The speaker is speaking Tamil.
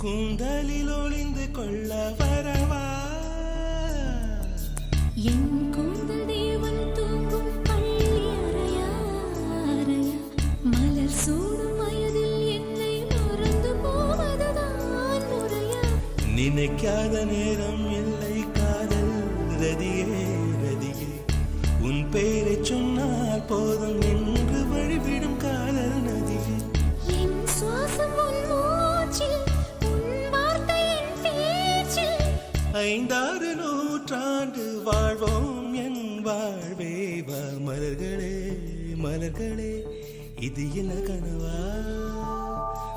கூந்தலில் ஒளிந்து கொள்ள வரவா என் கூந்தல் தேவன் தூங்கும் பள்ளி அறையா அறையா மலர் சூடும் வயதில் என்னை மறந்து போவதுதான் முறையா நினைக்காத நேரம் இல்லை காதல் ரதியே ரதியே உன் பெயரை சொன்னால் போதும் என்று வழிவிடும் காதல் நதியே என் சுவாசம் உன் மூச்சில் உன் வார்த்தை என் பேச்சில் 5-6 நூற்றாண்டு வாழ்வோம் என் வாழ்வே வா மலர்களே மலர்களே இது என்ன கனவா